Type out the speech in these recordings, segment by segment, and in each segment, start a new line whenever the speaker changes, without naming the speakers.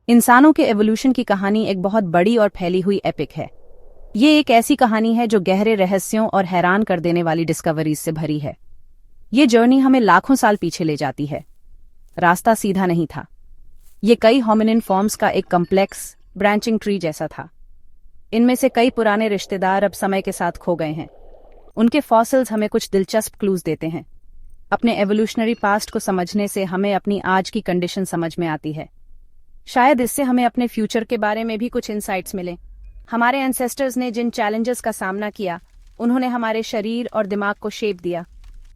इंसानों के एवोल्यूशन की कहानी एक बहुत बड़ी और फैली हुई एपिक है। ये एक ऐसी कहानी है जो गहरे रहस्यों और हैरान कर देने वाली डिस्कवरीज से भरी है। ये जर्नी हमें लाखों साल पीछे ले जाती है। रास्ता सीधा नहीं था। ये कई होमिनिन फॉर्म्स का एक कम्प्लेक्स ब्रांचिंग ट्री जैसा था। इनमें से कई पुराने रिश्तेदार अब समय के साथ खो गए हैं। उनके फॉसिल्स हमें कुछ दिलचस्प क्लूज देते हैं। अपने एवोल्यूशनरी पास्ट को समझने से हमें अपनी आज की कंडीशन समझ में आती है। शायद इससे हमें अपने फ्यूचर के बारे में भी कुछ इंसाइट्स मिलें। हमारे एंसेस्टर्स ने जिन चैलेंजेस का सामना किया, उन्होंने हमारे शरीर और दिमाग को शेप दिया।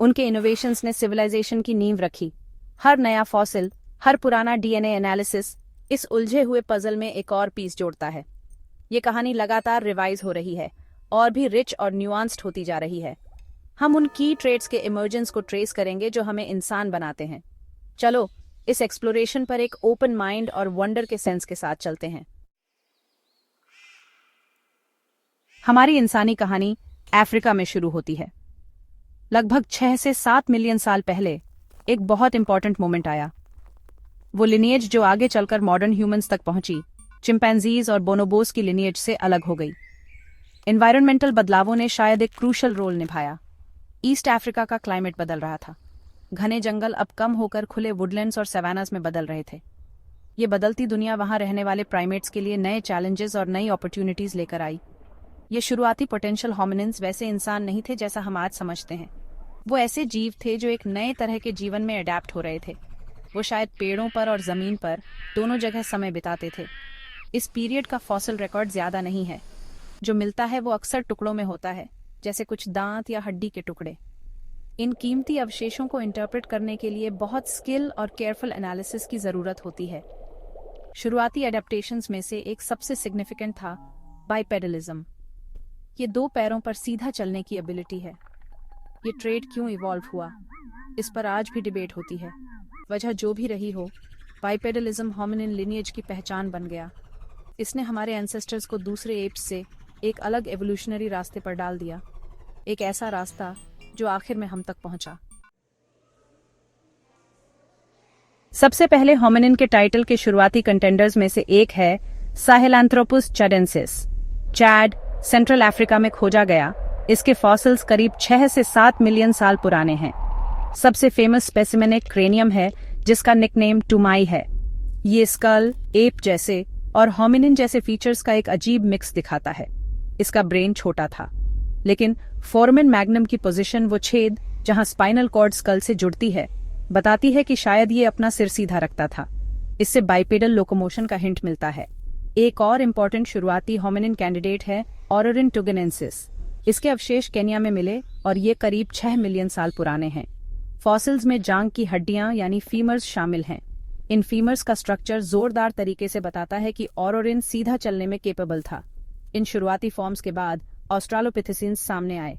उनके इनोवेशंस ने सिविलाइजेशन की नींव रखी। हर नया फॉसिल, हर पुराना डीएनए एनालिसिस इस उलझे हुए पजल में एक और पीस जोड़ता है। ये कहानी लगातार रिवाइज हो रही है और भी रिच और न्यूआंस्ड होती जा रही है। हम उन की ट्रेट्स के इमर्जेंस को ट्रेस करेंगे जो हमें इंसान बनाते हैं। चलो इस एक्सप्लोरेशन पर एक ओपन माइंड और वंडर के सेंस के साथ चलते हैं। हमारी इंसानी कहानी अफ्रीका में शुरू होती है। लगभग 6 से 7 मिलियन साल पहले एक बहुत इंपॉर्टेंट मोमेंट आया। वो लिनिएज जो आगे चलकर मॉडर्न ह्यूमंस तक पहुंची, चिंपैंजीज और बोनोबोस की लिनिएज से अलग हो गई। एनवायरमेंटल बदलावों ने शायद एक क्रूशल रोल निभाया। ईस्ट अफ्रीका का क्लाइमेट बदल रहा था। घने जंगल अब कम होकर खुले वुडलैंड्स और सवानास में बदल रहे थे। ये बदलती दुनिया वहां रहने वाले प्राइमेट्स के लिए नए चैलेंजेस और नई अपॉर्चुनिटीज लेकर आई। ये शुरुआती पोटेंशियल होमिनिन्स वैसे इंसान नहीं थे जैसा हम आज समझते हैं। वो ऐसे जीव थे जो एक नए तरह के जीवन में अडेप्ट हो रहे थे। वो शायद पेड़ों पर और जमीन पर दोनों जगह समय बिताते थे। इस पीरियड का फॉसिल रिकॉर्ड ज्यादा नहीं है। जो मिलता है वो अक्सर टुकड़ों में होता है, जैसे कुछ दांत या हड्डी के टुकड़े। इन कीमती अवशेषों को इंटरप्रेट करने के लिए बहुत स्किल और केयरफुल एनालिसिस की जरूरत होती है। शुरुआती एडेप्टेशंस में से एक सबसे सिग्निफिकेंट था बाइपेडलिज्म। ये 2 पैरों पर सीधा चलने की एबिलिटी है। ये ट्रेड क्यों इवॉल्व हुआ, इस पर आज भी डिबेट होती है। वजह जो भी रही हो, बाइपेडलिज्म होमिनिन लिनिएज की पहचान बन गया। इसने हमारे एंसेस्टर्स को दूसरे एप्स से एक अलग एवोल्यूशनरी रास्ते पर डाल दिया। एक ऐसा रास्ता जो आखिर में हम तक पहुंचा। सबसे पहले होमिनिन के टाइटल के शुरुआती कंटेंडर्स में से एक है साहेलैंथ्रोपुस चैडेंसिस। चैड सेंट्रल अफ्रीका में खोजा गया। इसके फॉसिल्स करीब 6 से 7 मिलियन साल पुराने हैं। सबसे फेमस स्पेसिमेन एक क्रेनियम है जिसका निकनेम टुमाई है। ये स्कल, एप जैसे और होमिनिन जैसे फीचर्स का एक अजीब मिक्स दिखाता है। इसका ब्रेन छोटा था, लेकिन फोरमेन मैग्नम की पोजीशन, वो छेद जहां स्पाइनल कॉर्ड स्कल से जुड़ती है, बताती है कि शायद ये अपना सिर सीधा रखता था। इससे बाइपेडल लोकोमोशन का हिंट मिलता है। एक और इम्पॉर्टेंट शुरुआती होमिनिन कैंडिडेट है ओरोरिन टुगेनेंसिस। इसके अवशेष केन्या में मिले और ये करीब 6 मिलियन साल पुराने हैं। फॉसिल्स में जांग की हड्डियां यानी फीमर्स शामिल हैं। इन फीमर्स का स्ट्रक्चर जोरदार तरीके से बताता है कि ओरोरिन सीधा चलने में केपेबल था। इन शुरुआती फॉर्म्स के बाद ऑस्ट्रालोपिथेसिन्स सामने आए।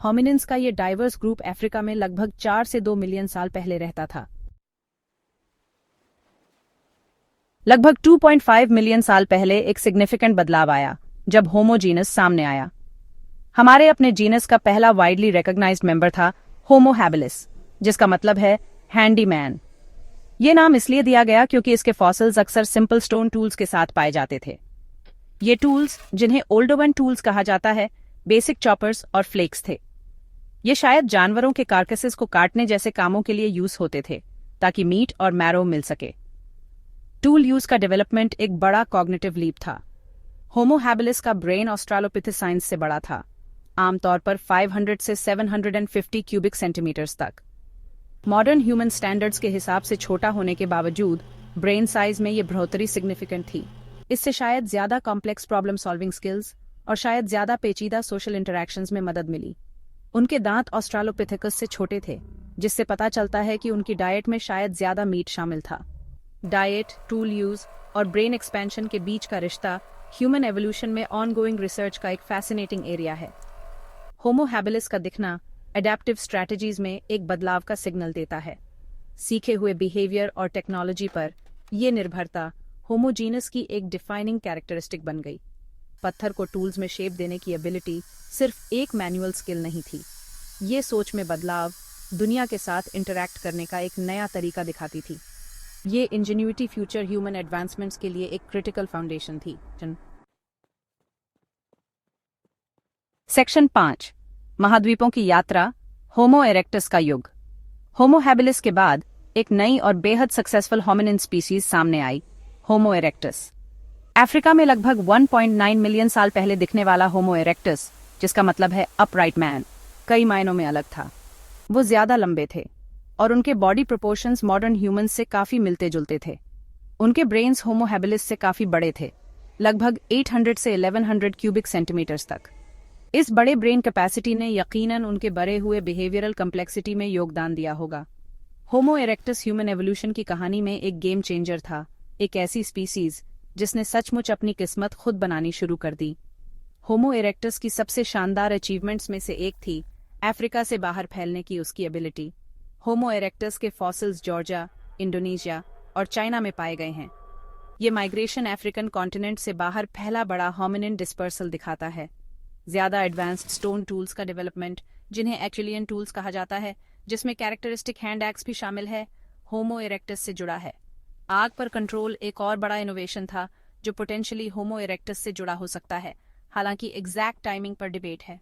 होमिनिन्स का ये डाइवर्स ग्रुप अफ्रीका में लगभग 4 से 2 मिलियन साल पहले रहता था। लगभग 2.5 मिलियन साल पहले एक सिग्निफिकेंट बदलाव आया जब होमो जीनस सामने आया। हमारे अपने जीनस का पहला वाइडली रिकॉग्नाइज्ड मेंबर था होमो हैबिलिस, जिसका मतलब है हैंडीमैन। ये नाम इसलिए दिया गया क्योंकि इसके फॉसिल्स अक्सर सिंपल स्टोन टूल्स के साथ पाए जाते थे। ये टूल्स, जिन्हें ओल्डोवन टूल्स कहा जाता है, बेसिक चॉपर्स और फ्लेक्स थे। ये शायद जानवरों के कार्कसेस को काटने जैसे कामों के लिए यूज होते थे ताकि मीट और मैरो मिल सके। टूल यूज का डेवलपमेंट एक बड़ा कॉग्निटिव लीप था। होमो हैबिलिस का ब्रेन ऑस्ट्रालोपिथेसाइंस से बड़ा था, आमतौर पर 500 से 750 क्यूबिक सेंटीमीटर्स तक। मॉडर्न ह्यूमन स्टैंडर्ड्स के हिसाब से छोटा होने के बावजूद ब्रेन साइज में ये बढ़ोतरी सिग्निफिकेंट थी। इससे शायद ज्यादा कॉम्प्लेक्स प्रॉब्लम सॉल्विंग स्किल्स और शायद ज्यादा पेचीदा सोशल इंटरैक्शंस में मदद मिली। उनके दांत ऑस्ट्रालोपिथेकस से छोटे थे, जिससे पता चलता है कि उनकी डाइट में शायद ज्यादा मीट शामिल था। डाइट, टूल यूज और ब्रेन एक्सपेंशन के बीच का रिश्ता ह्यूमन एवोल्यूशन में ऑनगोइंग रिसर्च का एक फैसिनेटिंग एरिया है। होमो हैबिलिस का दिखना एडेप्टिव स्ट्रैटेजीज में एक बदलाव का सिग्नल देता है। सीखे हुए बिहेवियर और टेक्नोलॉजी पर यह निर्भरता होमोजीनस की एक डिफाइनिंग कैरेक्टरिस्टिक बन गई। पत्थर को टूल्स में शेप देने की एबिलिटी सिर्फ एक मैनुअल स्किल नहीं थी। ये सोच में बदलाव दुनिया के साथ इंटरैक्ट करने का एक नया तरीका दिखाती थी। ये इंजेन्युइटी फ्यूचर ह्यूमन एडवांसमेंट्स के लिए एक क्रिटिकल फाउंडेशन थी। सेक्शन 5 महाद्वीपों की यात्रा, होमो इरेक्टस का युग। होमो हैबिलिस के बाद एक नई और बेहद सक्सेसफुल होमिनिन स्पीसीज सामने आई, होमो इरेक्टस। अफ्रीका में लगभग 1.9 मिलियन साल पहले दिखने वाला होमो इरेक्टस, जिसका मतलब है अपराइट मैन, कई मायनों में अलग था। वो ज्यादा लंबे थे और उनके बॉडी प्रोपोर्शंस मॉडर्न ह्यूमंस से काफी मिलते जुलते थे। उनके ब्रेन्स होमो हैबिलिस से काफी बड़े थे, लगभग 800 से 1100 क्यूबिक सेंटीमीटर्स तक। इस बड़े ब्रेन कैपेसिटी ने यकीनन उनके बढ़े हुए बिहेवियरल कम्प्लेक्सिटी में योगदान दिया होगा। होमो इरेक्टस ह्यूमन एवोल्यूशन की कहानी में एक गेम चेंजर था, एक ऐसी स्पीसीज जिसने सचमुच अपनी किस्मत खुद बनानी शुरू कर दी। होमो इरेक्टस की सबसे शानदार अचीवमेंट्स में से एक थी अफ्रीका से बाहर फैलने की उसकी एबिलिटी। होमो इरेक्टस के फॉसिल्स जॉर्जिया, इंडोनेशिया और चाइना में पाए गए हैं। ये माइग्रेशन अफ्रीकन कॉन्टिनेंट से बाहर पहला बड़ा होमिनिन डिस्पर्सल दिखाता है। ज्यादा एडवांस्ड स्टोन टूल्स का डेवलपमेंट, जिन्हें एक्चुलियन टूल्स कहा जाता है, जिसमें कैरेक्टरिस्टिक हैंड एक्स भी शामिल है, होमो इरेक्टस से जुड़ा है। आग पर कंट्रोल एक और बड़ा इनोवेशन था जो पोटेंशियली होमो इरेक्टस से जुड़ा हो सकता है, हालांकि एग्जैक्ट टाइमिंग पर डिबेट है।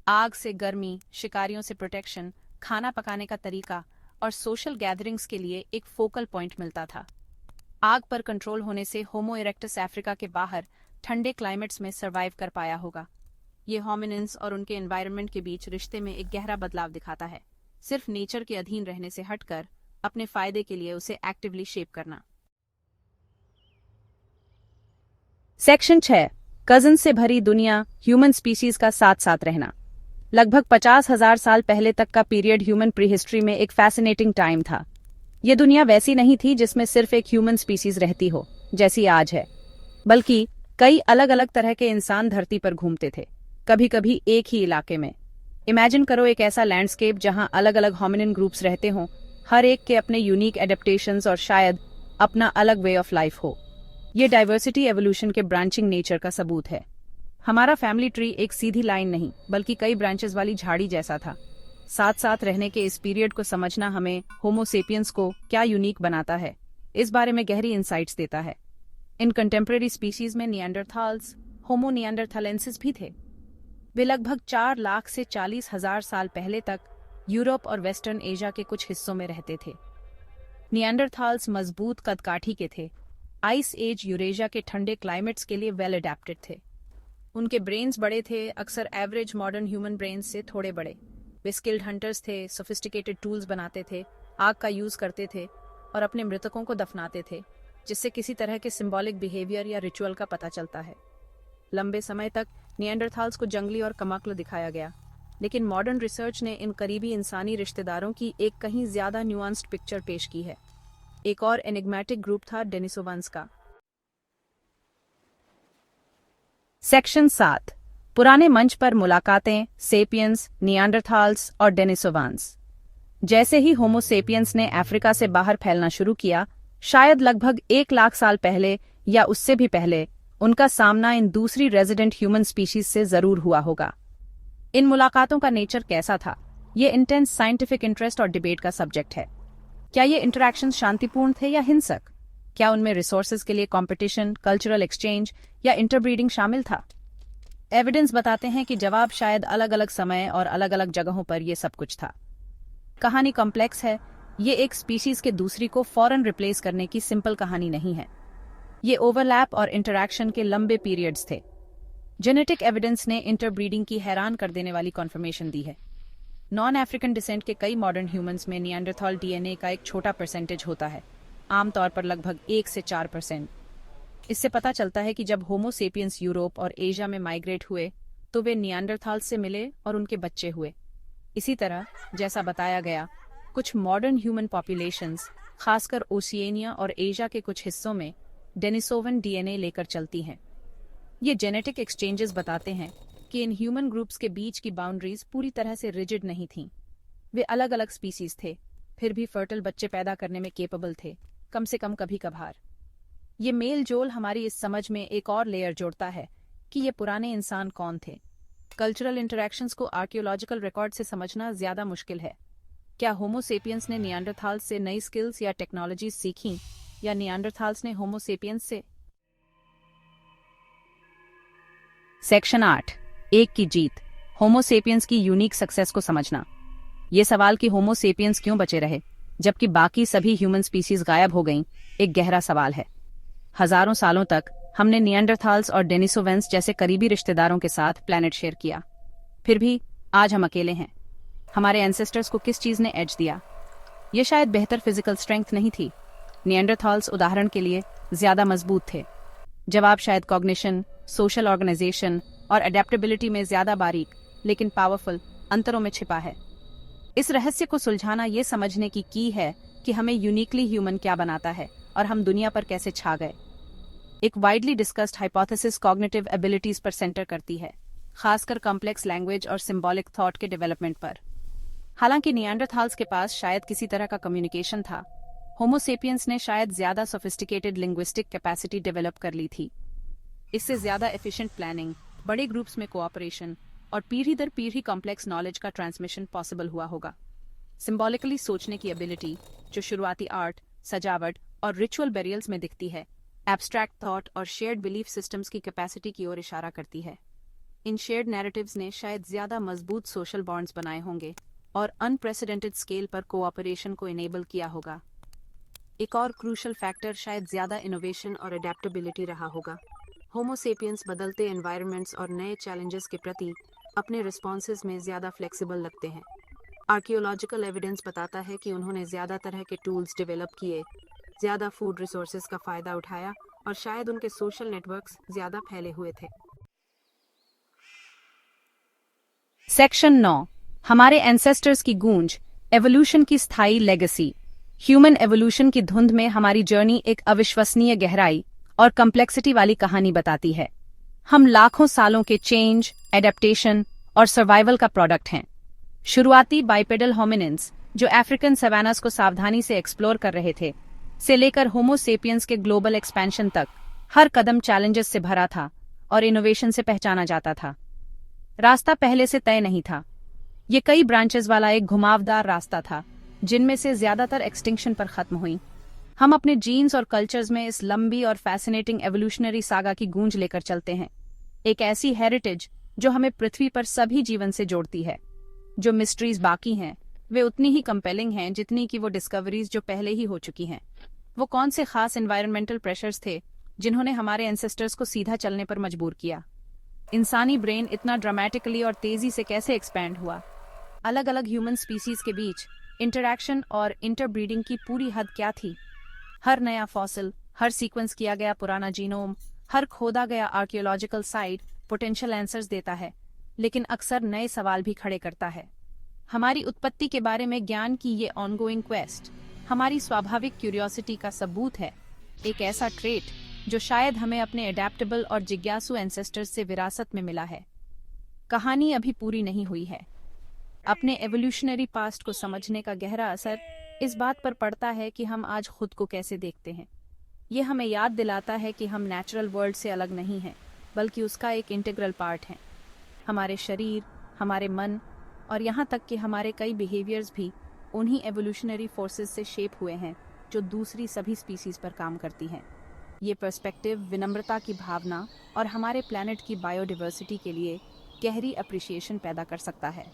आग से गर्मी, शिकारियों से प्रोटेक्शन, खाना पकाने का तरीका और सोशल गैदरिंग्स के लिए एक फोकल पॉइंट मिलता था। आग पर कंट्रोल होने से होमो इरेक्टस अफ्रीका के बाहर ठंडे क्लाइमेट्स में सर्वाइव कर पाया होगा। ये होमिनिन्स और उनके एनवायरनमेंट के बीच रिश्ते में एक गहरा बदलाव दिखाता है, सिर्फ नेचर के अधीन रहने से हटकर अपने फायदे के लिए उसे एक्टिवली शेप करना। सेक्शन 6 कजन से भरी दुनिया, ह्यूमन स्पीशीज का साथ साथ रहना। लगभग 50,000 साल पहले तक का पीरियड ह्यूमन प्री हिस्ट्री में एक फैसिनेटिंग टाइम था। यह दुनिया वैसी नहीं थी जिसमें सिर्फ एक ह्यूमन स्पीसीज रहती हो जैसी आज है, बल्कि कई अलग अलग तरह के इंसान धरती पर घूमते थे, कभी कभी एक ही इलाके में। इमेजिन करो एक ऐसा लैंडस्केप जहां अलग अलग होमिनिन ग्रुप्स रहते हों, हर एक के अपने यूनिक एडेप्टेशंस और शायद अपना अलग वे ऑफ लाइफ हो। ये डाइवर्सिटी एवोल्यूशन के ब्रांचिंग नेचर का सबूत है। हमारा फैमिली ट्री एक सीधी लाइन नहीं बल्कि कई ब्रांचेस वाली झाड़ी जैसा था। साथ साथ रहने के इस पीरियड को समझना हमें होमो सेपियंस को क्या यूनिक बनाता है, इस बारे में गहरी इंसाइट्स देता है। इन कंटेम्परेरी स्पीशीज में निएंडरथाल्स, होमो निएंडरथालेंसिस भी थे। वे लगभग 4 लाख से 40,000 साल पहले तक यूरोप और वेस्टर्न एशिया के कुछ हिस्सों में रहते थे। निएंडरथाल्स मजबूत कदकाठी के थे, आइस एज यूरेशिया के ठंडे क्लाइमेट्स के लिए वेल अडेप्टेड थे। उनके ब्रेन्स बड़े थे, अक्सर एवरेज मॉडर्न ह्यूमन ब्रेन्स से थोड़े बड़े। वे स्किल्ड हंटर्स थे, सोफिस्टिकेटेड टूल्स बनाते थे, आग का यूज करते थे और अपने मृतकों को दफनाते थे, जिससे किसी तरह के सिंबॉलिक बिहेवियर या रिचुअल का पता चलता है। लंबे समय तक निएंडरथाल्स को जंगली और कमाक्ल दिखाया गया, लेकिन मॉडर्न रिसर्च ने इन करीबी इंसानी रिश्तेदारों की एक कहीं ज्यादा न्यूआंस्ड पिक्चर पेश की है। एक और एनिग्मेटिक ग्रुप था डेनिसोवान्स का। सेक्शन 7 पुराने मंच पर मुलाकातें, सेपियंस, निएंडरथाल्स और डेनिसोवान्स। जैसे ही होमो सेपियंस ने अफ्रीका से बाहर फैलना शुरू किया, शायद लगभग 1 लाख साल पहले या उससे भी पहले, उनका सामना इन दूसरी रेजिडेंट ह्यूमन स्पीशीज से जरूर हुआ होगा। इन मुलाकातों का नेचर कैसा था, ये इंटेंस साइंटिफिक इंटरेस्ट और डिबेट का सब्जेक्ट है। क्या ये इंटरैक्शन शांतिपूर्ण थे या हिंसक? क्या उनमें रिसोर्सेज के लिए कंपटीशन, कल्चरल एक्सचेंज या इंटरब्रीडिंग शामिल था? एविडेंस बताते हैं कि जवाब शायद अलग अलग समय और अलग अलग जगहों पर यह सब कुछ था। कहानी कॉम्प्लेक्स है, ये एक स्पीशीज के दूसरी को फौरन रिप्लेस करने की सिंपल कहानी नहीं है। ये ओवरलैप और इंटरैक्शन के लंबे पीरियड्स थे। जेनेटिक एविडेंस ने इंटरब्रीडिंग की हैरान कर देने वाली कॉन्फर्मेशन दी है। नॉन अफ्रीकन डिसेंट के कई मॉडर्न ह्यूमंस में निएंडरथाल डीएनए का एक छोटा परसेंटेज होता है, आमतौर पर लगभग 1 से 4%। इससे पता चलता है कि जब होमो सेपियंस यूरोप और एशिया में माइग्रेट हुए तो वे निएंडरथाल से मिले और उनके बच्चे हुए। इसी तरह, जैसा बताया गया, कुछ मॉडर्न ह्यूमन पॉपुलेशंस, खासकर ओशिएनिया और एशिया के कुछ हिस्सों में, डेनिसोवन डीएनए लेकर चलती हैं। ये जेनेटिक एक्सचेंजेस बताते हैं कि इन ह्यूमन ग्रुप्स के बीच की बाउंड्रीज पूरी तरह से रिजिड नहीं थीं। वे अलग अलग स्पीसीज थे, फिर भी फर्टल बच्चे पैदा करने में केपेबल थे, कम से कम कभी कभार। ये मेल जोल हमारी इस समझ में एक और लेयर जोड़ता है कि ये पुराने इंसान कौन थे। कल्चरल इंटरैक्शंस को आर्कियोलॉजिकल रिकॉर्ड से समझना ज्यादा मुश्किल है। क्या होमो सेपियंस ने नियांडरथाल्स से नई स्किल्स या टेक्नोलॉजीज सीखी, या नियांडरथाल्स ने होमो सेपियंस से? सेक्शन 8, एक की जीत, होमो सेपियंस की यूनिक सक्सेस को समझना। ये सवाल कि होमो सेपियंस क्यों बचे रहे जबकि बाकी सभी ह्यूमन स्पीसीज गायब हो गईं, एक गहरा सवाल है। हजारों सालों तक हमने नियांडरथाल्स और डेनिसोवेंस जैसे करीबी रिश्तेदारों के साथ प्लेनेट शेयर किया, फिर भी आज हम अकेले हैं। हमारे एंसेस्टर्स को किस चीज ने एज दिया? ये शायद बेहतर फिजिकल स्ट्रेंथ नहीं थी। नियांडरथाल्स उदाहरण के लिए ज्यादा मजबूत थे। जवाब शायद कॉग्निशन, सोशल ऑर्गेनाइजेशन और अडेप्टेबिलिटी में ज्यादा बारीक लेकिन पावरफुल अंतरों में छिपा है। इस रहस्य को सुलझाना ये समझने की है कि हमें यूनिकली ह्यूमन क्या बनाता है और हम दुनिया पर कैसे छा गए। एक widely discussed hypothesis cognitive abilities पर सेंटर करती है, खासकर कॉम्प्लेक्स लैंग्वेज और सिंबॉलिक थॉट के डेवलपमेंट पर। हालांकि नियांडरथाल्स के पास शायद किसी तरह का कम्युनिकेशन था, होमो सेपियंस ने शायद ज्यादा सोफिस्टिकेटेड लिंग्विस्टिक कैपेसिटी डेवलप कर ली थी। इससे ज्यादा एफिशिएंट प्लानिंग, बड़े ग्रुप्स में कोऑपरेशन और पीढ़ी दर पीढ़ी कॉम्प्लेक्स नॉलेज का ट्रांसमिशन पॉसिबल हुआ होगा। सिंबॉलिकली सोचने की एबिलिटी, जो शुरुआती आर्ट, सजावट और रिचुअल बेरियल्स में दिखती है, एब्स्ट्रैक्ट थॉट और शेयर्ड बिलीफ सिस्टम्स की कैपेसिटी की ओर इशारा करती है। इन शेयर्ड नैरेटिव्स ने शायद ज्यादा मजबूत सोशल बॉन्ड्स बनाए होंगे और अनप्रेसिडेंटेड स्केल पर कोऑपरेशन को इनेबल किया होगा। एक और क्रूशल फैक्टर शायद ज्यादा इनोवेशन और अडेप्टेबिलिटी रहा होगा। होमो सेपियंस बदलते एनवायरनमेंट्स और नए चैलेंजेस के प्रति अपने रिस्पॉन्सेज में ज्यादा फ्लेक्सिबल लगते हैं। आर्कियोलॉजिकल एविडेंस बताता है कि उन्होंने ज्यादा तरह के टूल्स डेवलप किए, ज्यादा फूड रिसोर्सेज का फायदा उठाया और शायद उनके सोशल नेटवर्क्स ज्यादा फैले हुए थे। सेक्शन 9, हमारे एंसेस्टर्स की गूंज, एवोल्यूशन की स्थायी लेगेसी। ह्यूमन एवोल्यूशन की धुंध में हमारी जर्नी एक अविश्वसनीय गहराई और कम्प्लेक्सिटी वाली कहानी बताती है। हम लाखों सालों के चेंज, एडेप्टेशन और सर्वाइवल का प्रोडक्ट हैं। शुरुआती बाइपेडल होमिनिन्स, जो अफ्रीकन सवानास को सावधानी से एक्सप्लोर कर रहे थे, से लेकर होमो सेपियंस के ग्लोबल एक्सपेंशन तक, हर कदम चैलेंजेस से भरा था और इनोवेशन से पहचाना जाता था। रास्ता पहले से तय नहीं था। ये कई ब्रांचेस वाला एक घुमावदार रास्ता था, जिनमें से ज्यादातर एक्सटिंक्शन पर खत्म हुई। हम अपने जीन्स और कल्चर्स में इस लंबी और फैसिनेटिंग एवोल्यूशनरी सागा की गूंज लेकर चलते हैं, एक ऐसी हेरिटेज जो हमें पृथ्वी पर सभी जीवन से जोड़ती है। जो मिस्ट्रीज बाकी हैं, वे उतनी ही कंपेलिंग हैं जितनी कि वो डिस्कवरीज जो पहले ही हो चुकी हैं। वो कौन से खास एनवायरमेंटल प्रेशर्स थे जिन्होंने हमारे एंसेस्टर्स को सीधा चलने पर मजबूर किया? इंसानी ब्रेन इतना ड्रामेटिकली और तेजी से कैसे एक्सपैंड हुआ? अलग अलग ह्यूमन स्पीसीज के बीच इंटरैक्शन और इंटरब्रीडिंग की पूरी हद क्या थी? हर नया फॉसिल, हर सीक्वेंस किया गया पुराना जीनोम, हर खोदा गया आर्कियोलॉजिकल साइट पोटेंशियल आंसर्स देता है, लेकिन अक्सर नए सवाल भी खड़े करता है। हमारी उत्पत्ति के बारे में ज्ञान की ये ऑनगोइंग क्वेस्ट हमारी स्वाभाविक क्यूरियोसिटी का सबूत है, एक ऐसा ट्रेट जो शायद हमें अपने अडेप्टेबल और जिज्ञासु एंसेस्टर्स से विरासत में मिला है। कहानी अभी पूरी नहीं हुई है। अपने एवोल्यूशनरी पास्ट को समझने का गहरा असर इस बात पर पड़ता है कि हम आज खुद को कैसे देखते हैं। ये हमें याद दिलाता है कि हम नेचुरल वर्ल्ड से अलग नहीं हैं, बल्कि उसका एक इंटीग्रल पार्ट हैं। हमारे शरीर, हमारे मन और यहाँ तक कि हमारे कई बिहेवियर्स भी उन्हीं एवोल्यूशनरी फोर्सेस से शेप हुए हैं जो दूसरी सभी स्पीसीज पर काम करती हैं। ये पर्सपेक्टिव विनम्रता की भावना और हमारे प्लैनेट की बायोडाइवर्सिटी के लिए गहरी अप्रिसिएशन पैदा कर सकता है।